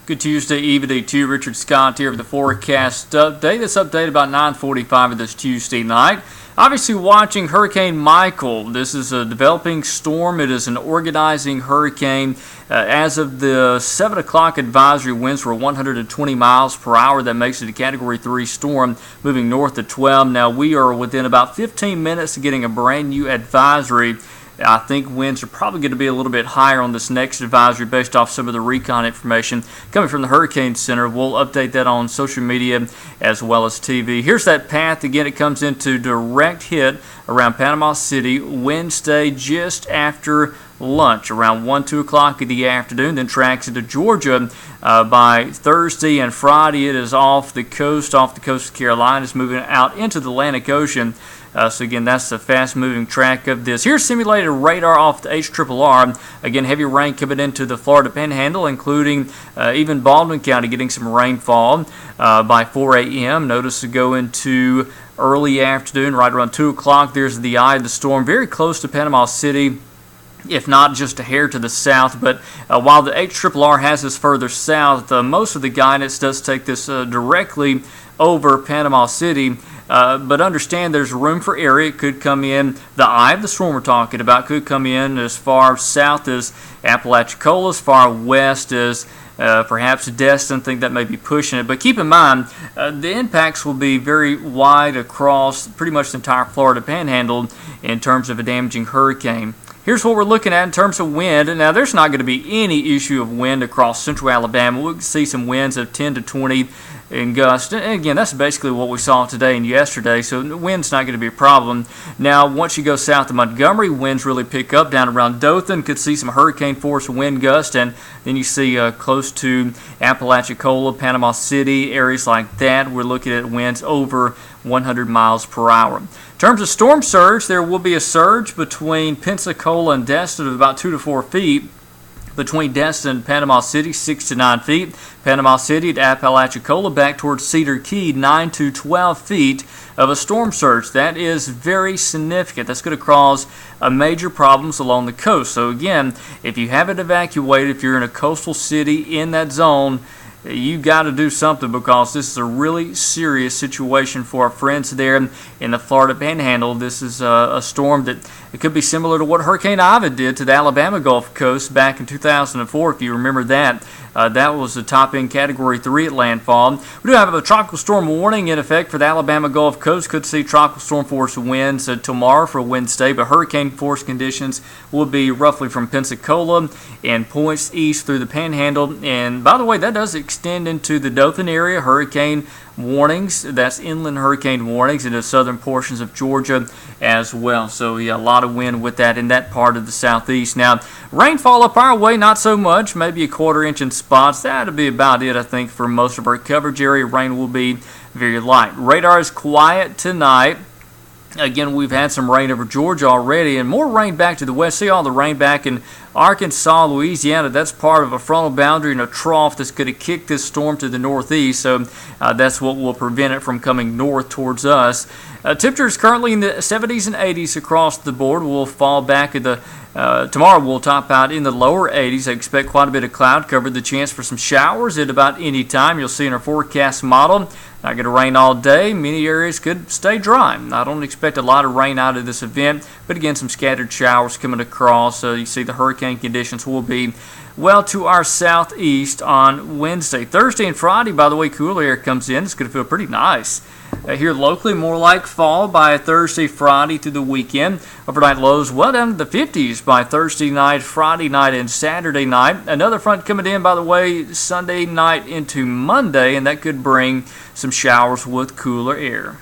Good Tuesday evening to you. Richard Scott here with the forecast update. This update about 9:45 of this Tuesday night. Obviously watching Hurricane Michael. This is a developing storm. It is an organizing hurricane. As of the 7 o'clock advisory, winds were 120 miles per hour. That makes it a Category 3 storm moving north to 12. Now we are within about 15 minutes of getting a brand new advisory. I think winds are probably going to be a little bit higher on this next advisory based off some of the recon information coming from the Hurricane Center. We'll update that on social media as well as TV. Here's that path. Again, it comes into direct hit around Panama City Wednesday just after lunch, around 1, 2 o'clock in the afternoon, then tracks into Georgia by Thursday and Friday. It is off the coast of the Carolinas, moving out into the Atlantic Ocean. So again, that's the fast-moving track of this. Here's simulated radar off the HRRR. Again, heavy rain coming into the Florida Panhandle, including even Baldwin County getting some rainfall by 4 a.m. Notice to go into early afternoon, right around 2 o'clock. There's the eye of the storm, very close to Panama City, if not just a hair to the south. But while the HRRR has this further south, most of the guidance does take this directly over Panama City. But understand there's room for area. It could come in, the eye of the storm we're talking about could come in as far south as Apalachicola, as far west as perhaps Destin. I think that may be pushing it. But keep in mind, the impacts will be very wide across pretty much the entire Florida Panhandle in terms of a damaging hurricane. Here's what we're looking at in terms of wind. Now, there's not going to be any issue of wind across central Alabama. We'll see some winds of 10 to 20 in gusts. And again, that's basically what we saw today and yesterday, so the wind's not going to be a problem. Now, once you go south of Montgomery, winds really pick up down around Dothan. Could see some hurricane force wind gusts, and then you see close to Apalachicola, Panama City, areas like that. We're looking at winds over 100 miles per hour. In terms of storm surge, there will be a surge between Pensacola and Destin of about 2 to 4 feet. Between Destin and Panama City, 6 to 9 feet. Panama City to Apalachicola back towards Cedar Key, 9 to 12 feet of a storm surge. That is very significant. That's going to cause major problems along the coast. So again, if you haven't evacuated, if you're in a coastal city in that zone, you got to do something, because this is a really serious situation for our friends there in the Florida Panhandle. This is a storm that it could be similar to what Hurricane Ivan did to the Alabama Gulf Coast back in 2004, if you remember that. That was the top-end Category 3 at landfall. We do have a tropical storm warning in effect for the Alabama Gulf Coast. Could see tropical storm force winds tomorrow for Wednesday, but hurricane force conditions will be roughly from Pensacola and points east through the Panhandle. And by the way, that does extend into the Dothan area. Hurricane warnings, that's inland hurricane warnings, into southern portions of Georgia as well. So yeah, a lot of wind with that in that part of the southeast. Now, rainfall up our way, not so much, maybe a quarter-inch in spots. That'll be about it, I think, for most of our coverage area. Rain will be very light. Radar is quiet tonight. Again, we've had some rain over Georgia already, and more rain back to the west. See all the rain back in Arkansas, Louisiana. That's part of a frontal boundary and a trough that's going to kick this storm to the northeast, so that's what will prevent it from coming north towards us. Temperatures currently in the 70s and 80s across the board. We'll fall back at the tomorrow we'll top out in the lower 80s. I expect quite a bit of cloud cover. The chance for some showers at about any time. You'll see in our forecast model. Not going to rain all day. Many areas could stay dry. I don't expect a lot of rain out of this event, but again, some scattered showers coming across. So you see the hurricane conditions will be well to our southeast on Wednesday. Thursday and Friday, by the way, cooler air comes in. It's going to feel pretty nice. Here locally, more like fall by Thursday, Friday through the weekend. Overnight lows well down to the 50s by Thursday night, Friday night, and Saturday night. Another front coming in, by the way, Sunday night into Monday, and that could bring some showers with cooler air.